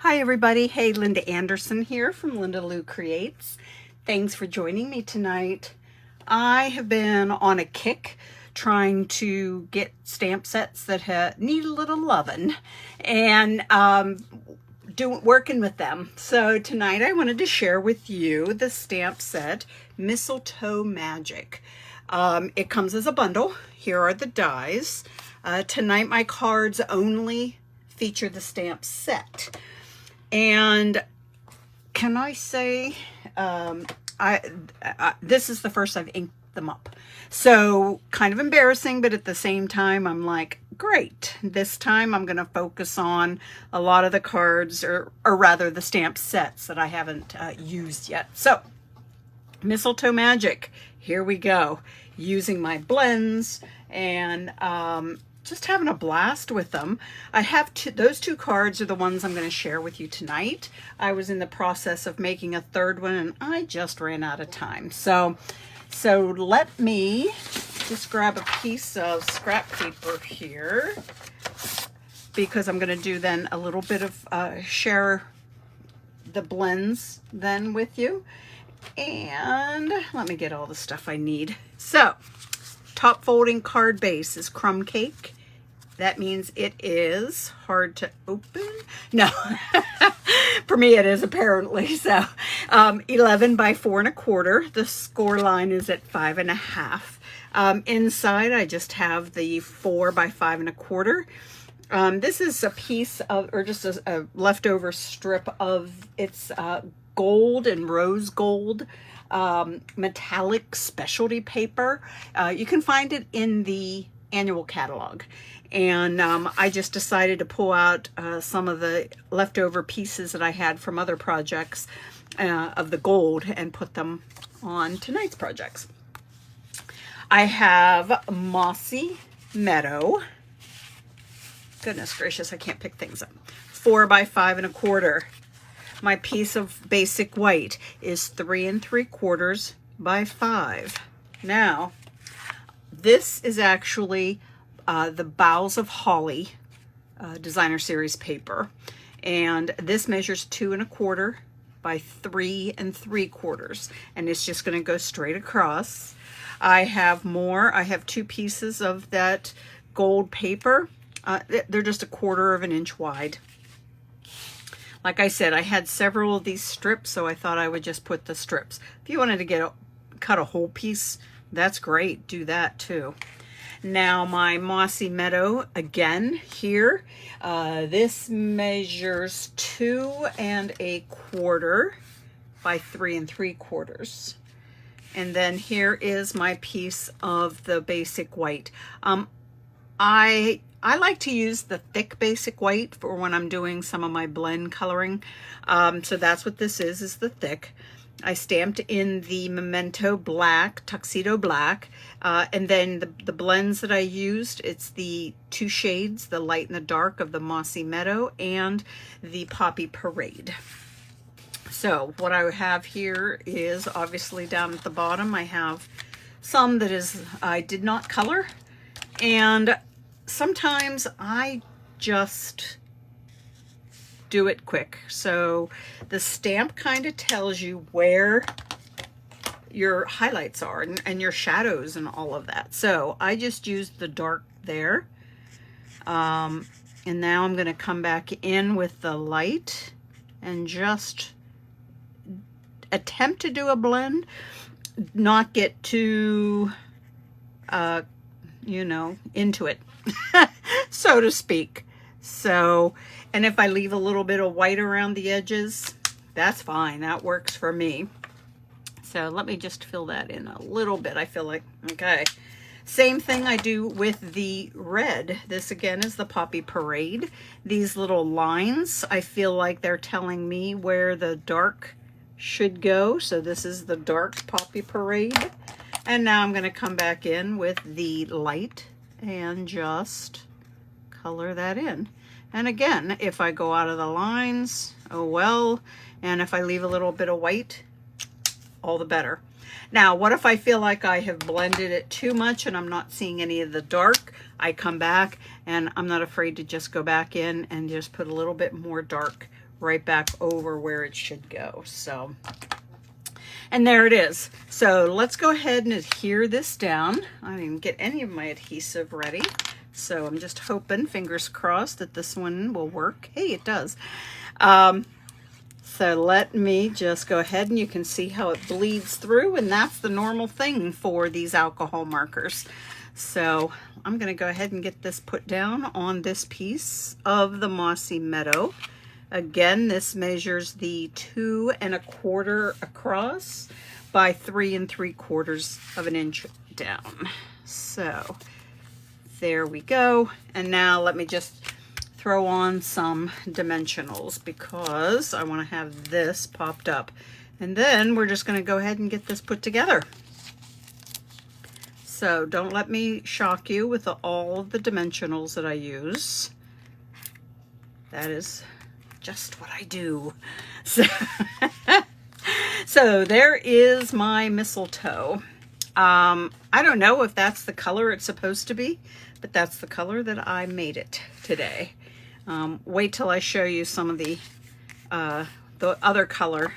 Hi everybody, hey, Linda Anderson here from Linda Lou Creates. Thanks for joining me tonight. I have been on a kick trying to get stamp sets that need a little loving and working with them. So tonight I wanted to share with you the stamp set Mistletoe Magic. It comes as a bundle. Here are the dies. Tonight my cards only feature the stamp set. And can I say, this is the first I've inked them up. So kind of embarrassing, but at the same time, I'm like, great. This time I'm going to focus on a lot of the cards, or rather the stamp sets that I haven't used yet. So Mistletoe Magic, here we go. Using my blends and just having a blast with them. I have those two cards are the ones I'm going to share with you tonight. I was in the process of making a third one and I just ran out of time. So let me just grab a piece of scrap paper here, because I'm going to do then a little bit of share the blends then with you. And let me get all the stuff I need. So top folding card base is crumb cake. That means it is hard to open. No, for me it is apparently. So 11 by 4 1/4. The score line is at 5 1/2. Inside I just have the 4 by 5 1/4. This is a piece of, or just a leftover strip of, it's gold and rose gold metallic specialty paper. You can find it in the annual catalog. And I just decided to pull out some of the leftover pieces that I had from other projects of the gold and put them on tonight's projects. I have Mossy Meadow. Goodness gracious, I can't pick things up. 4 by 5 1/4. My piece of basic white is 3 3/4 by 5. Now, this is actually the Boughs of Holly designer series paper, and this measures 2 1/4 by 3 3/4, and it's just going to go straight across. I have more. I have 2 pieces of that gold paper. They're just 1/4 of an inch wide. Like I said, I had several of these strips, so I thought I would just put the strips. If you wanted to cut a whole piece, that's great. Do that too. Now my Mossy Meadow, again, here. This measures 2 1/4 by 3 3/4. And then here is my piece of the basic white. I like to use the thick basic white for when I'm doing some of my blend coloring. So that's what this is the thick. I stamped in the Memento Black, Tuxedo Black, and then the blends that I used, it's the 2 shades, the light and the dark of the Mossy Meadow and the Poppy Parade. So what I have here is obviously down at the bottom, I have some that I did not color, and sometimes I just do it quick. So the stamp kind of tells you where your highlights are and your shadows and all of that. So I just used the dark there. And now I'm going to come back in with the light and just attempt to do a blend, not get too, into it, so to speak. So, and if I leave a little bit of white around the edges, that's fine. That works for me. So let me just fill that in a little bit. I feel like, okay. Same thing I do with the red. This again is the Poppy Parade. These little lines, I feel like they're telling me where the dark should go. So this is the dark Poppy Parade. And now I'm going to come back in with the light and just color that in. And again, if I go out of the lines, oh well. And if I leave a little bit of white, all the better. Now, what if I feel like I have blended it too much and I'm not seeing any of the dark? I come back and I'm not afraid to just go back in and just put a little bit more dark right back over where it should go. So, and there it is. So let's go ahead and adhere this down. I didn't get any of my adhesive ready. So I'm just hoping, fingers crossed, that this one will work. Hey, it does. So let me just go ahead, and you can see how it bleeds through, and that's the normal thing for these alcohol markers. So I'm going to go ahead and get this put down on this piece of the Mossy Meadow. Again, this measures the 2 1/4 across by 3 3/4 of an inch down. So there we go. And now let me just throw on some dimensionals because I want to have this popped up. And then we're just going to go ahead and get this put together. So don't let me shock you with all of the dimensionals that I use. That is just what I do. So, so there is my mistletoe. I don't know if that's the color it's supposed to be, but that's the color that I made it today. Wait till I show you some of the other color,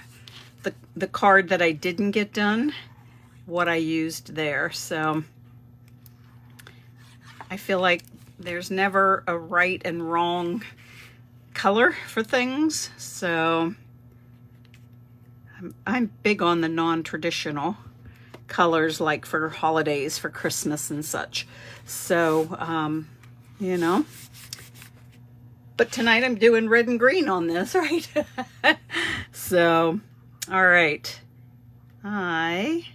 the card that I didn't get done, what I used there. So I feel like there's never a right and wrong color for things. So I'm big on the non-traditional colors, like for holidays, for Christmas and such. So, you know, but tonight I'm doing red and green on this, right? So, all right. I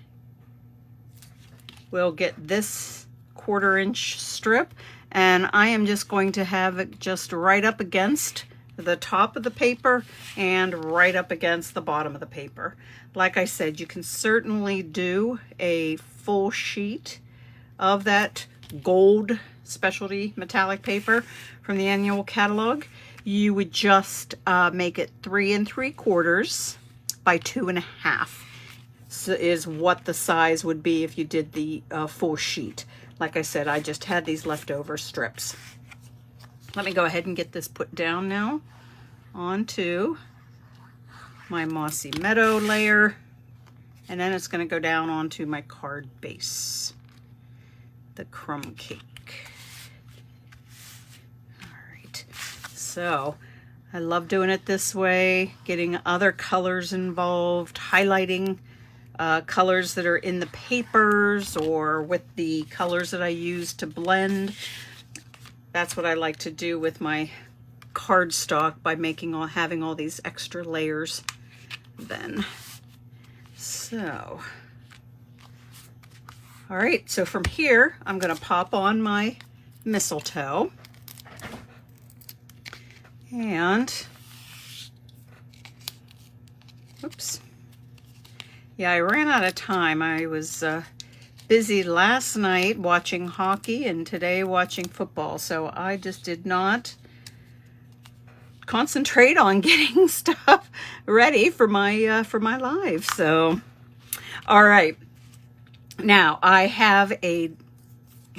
will get this 1/4 inch strip, and I am just going to have it just right up against the top of the paper and right up against the bottom of the paper. Like I said, you can certainly do a full sheet of that gold specialty metallic paper from the annual catalog. You would just make it 3 3/4 by 2 1/2. So is what the size would be if you did the full sheet. Like I said, I just had these leftover strips. Let me go ahead and get this put down now onto my Mossy Meadow layer, and then it's going to go down onto my card base, the crumb cake. All right, so I love doing it this way, getting other colors involved, highlighting colors that are in the papers or with the colors that I use to blend. That's what I like to do with my cardstock by having all these extra layers then. So, all right, so from here, I'm going to pop on my mistletoe. And, oops. Yeah, I ran out of time. I was busy last night watching hockey and today watching football, so I just did not concentrate on getting stuff ready for my live. So, all right. Now I have a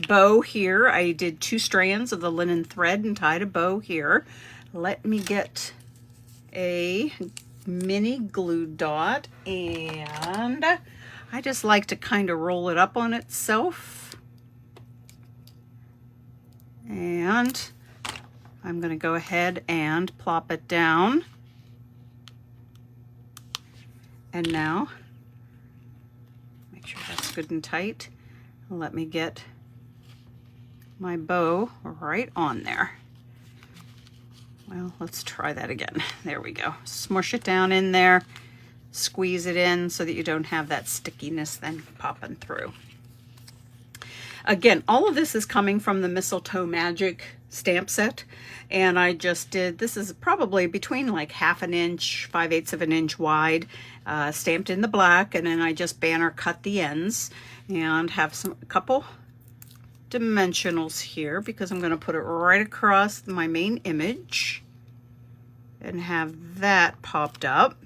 bow here. I did 2 strands of the linen thread and tied a bow here. Let me get a mini glue dot, and I just like to kind of roll it up on itself. And I'm going to go ahead and plop it down. And now, make sure that's good and tight. Let me get my bow right on there. Well, let's try that again. There we go. Smush it down in there, squeeze it in so that you don't have that stickiness then popping through. Again, all of this is coming from the Mistletoe Magic stamp set, and I just did, this is probably between like 1/2 inch, 5/8 of an inch wide, stamped in the black, and then I just banner cut the ends and have a couple dimensionals here because I'm going to put it right across my main image and have that popped up.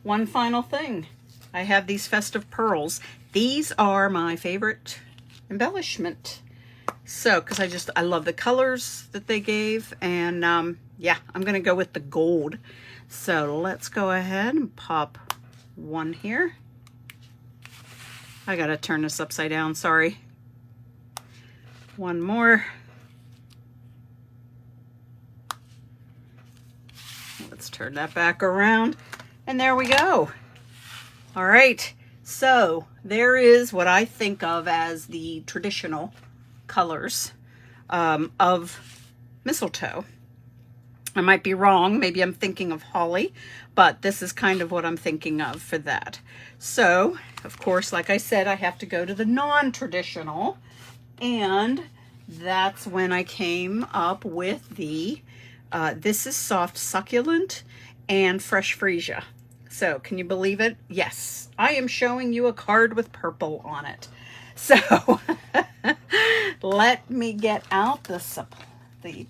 One final thing, I have these festive pearls. These are my favorite embellishment. So, because I love the colors that they gave, and yeah, I'm gonna go with the gold. So let's go ahead and pop one here. I gotta turn this upside down, sorry. One more. Let's turn that back around, and there we go. All right, so there is what I think of as the traditional colors of mistletoe. I might be wrong, maybe I'm thinking of holly, but this is kind of what I'm thinking of for that. So, of course, like I said, I have to go to the non-traditional, and that's when I came up with the this is soft succulent and fresh freesia. So can you believe it? Yes, I am showing you a card with purple on it. So let me get out the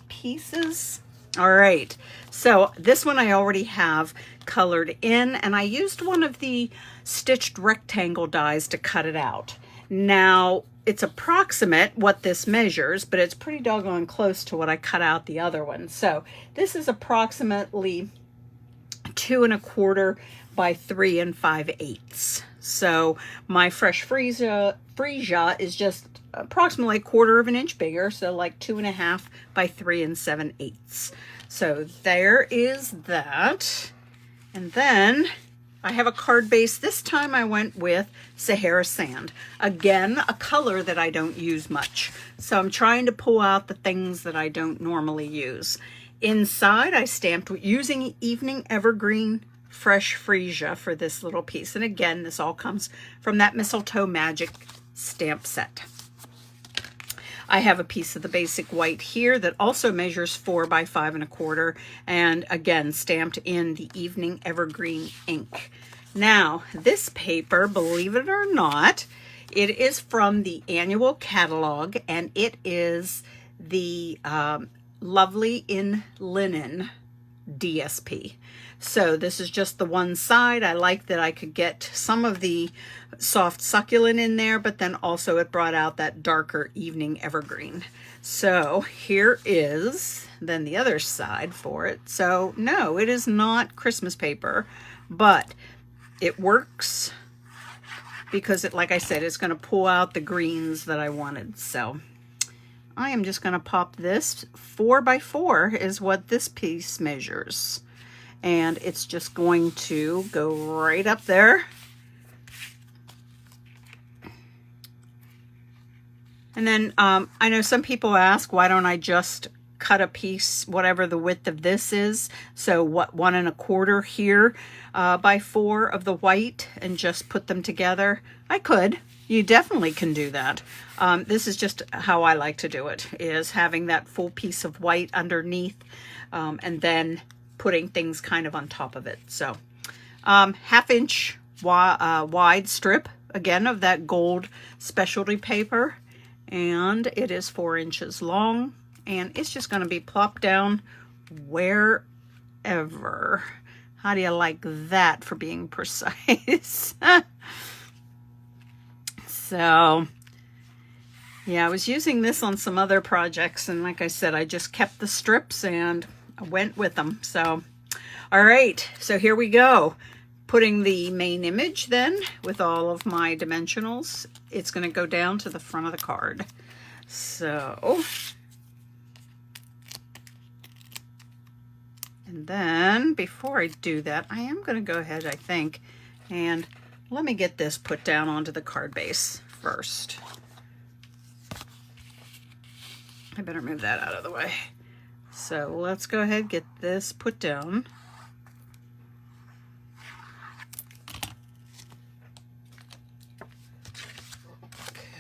pieces. All right, so this one I already have colored in, and I used one of the stitched rectangle dies to cut it out. Now, it's approximate what this measures, but it's pretty doggone close to what I cut out the other one. So this is approximately 2 1/4 by 3 5/8. So my fresh freesia is just approximately 1/4 of an inch bigger, so like 2 1/2 by 3 7/8. So there is that. And then I have a card base. This time I went with Sahara Sand. Again, a color that I don't use much. So I'm trying to pull out the things that I don't normally use. Inside, I stamped using Evening Evergreen Fresh Freesia for this little piece. And again, this all comes from that Mistletoe Magic stamp set. I have a piece of the basic white here that also measures 4 by 5 1/4, and again, stamped in the Evening Evergreen ink. Now, this paper, believe it or not, it is from the annual catalog, and it is the Lovely in Linen DSP. So this is just the one side. I like that I could get some of the soft succulent in there, but then also it brought out that darker Evening Evergreen. So here is then the other side for it. So no, it is not Christmas paper, but it works because it, like I said, it's going to pull out the greens that I wanted. So I am just going to pop this. 4 by 4 is what this piece measures. And it's just going to go right up there. And then I know some people ask, why don't I just cut a piece, whatever the width of this is? So what, 1 1/4 here by 4 of the white, and just put them together? I could. You definitely can do that. This is just how I like to do it, is having that full piece of white underneath, and then putting things kind of on top of it. So 1/2 inch wide strip, again, of that gold specialty paper, and it is 4 inches long, and it's just going to be plopped down wherever. How do you like that for being precise? So yeah, I was using this on some other projects, and like I said, I just kept the strips and I went with them. So all right, so here we go. Putting the main image then with all of my dimensionals, it's going to go down to the front of the card. So, and then before I do that, I am going to go ahead, I think, and let me get this put down onto the card base first. I better move that out of the way. So let's go ahead and get this put down.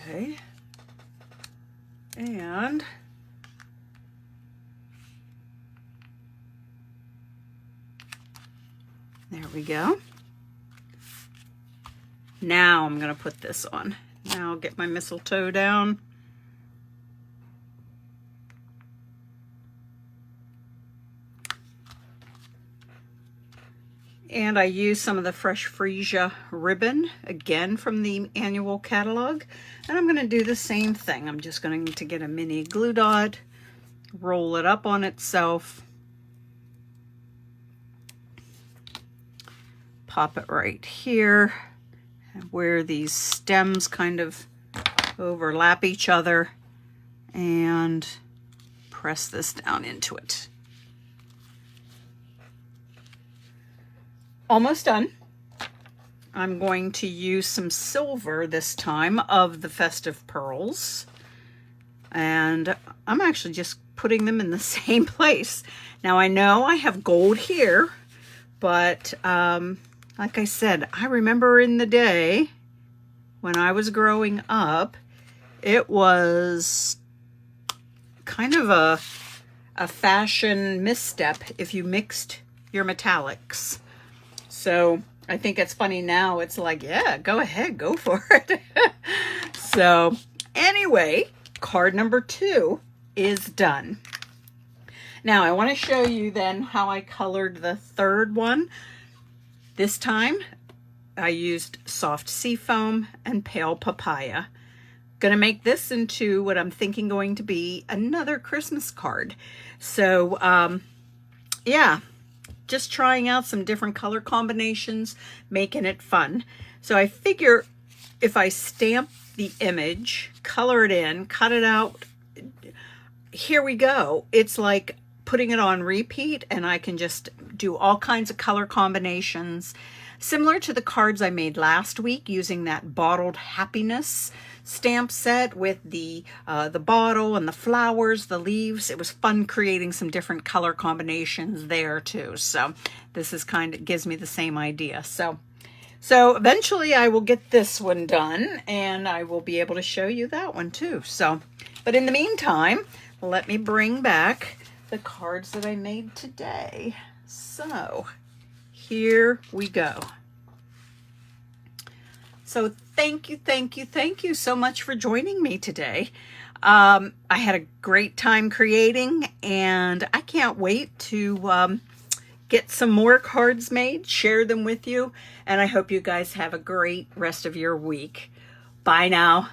Okay. And there we go. Now I'm going to put this on. Now I'll get my mistletoe down. And I used some of the Fresh Freesia ribbon, again from the annual catalog. And I'm going to do the same thing. I'm just going to get a mini glue dot, roll it up on itself, pop it right here, where these stems kind of overlap each other, and press this down into it. Almost done. I'm going to use some silver this time of the Festive Pearls. And I'm actually just putting them in the same place. Now I know I have gold here, but like I said, I remember in the day when I was growing up, it was kind of a fashion misstep if you mixed your metallics. So I think it's funny now. It's like, yeah, go ahead, go for it. So anyway, card number 2 is done. Now I want to show you then how I colored the third one. This time I used soft seafoam and pale papaya. Gonna make this into what I'm thinking going to be another Christmas card. So yeah, just trying out some different color combinations, making it fun. So I figure if I stamp the image, color it in, cut it out, here we go. It's like putting it on repeat, and I can just do all kinds of color combinations, similar to the cards I made last week using that Bottled Happiness stamp set with the bottle and the flowers, the leaves. It was fun creating some different color combinations there too. So this is kind of gives me the same idea. So eventually I will get this one done, and I will be able to show you that one too. So, but in the meantime, let me bring back the cards that I made today. So here we go. So thank you so much for joining me today. I had a great time creating, and I can't wait to get some more cards made, share them with you, and I hope you guys have a great rest of your week. Bye now.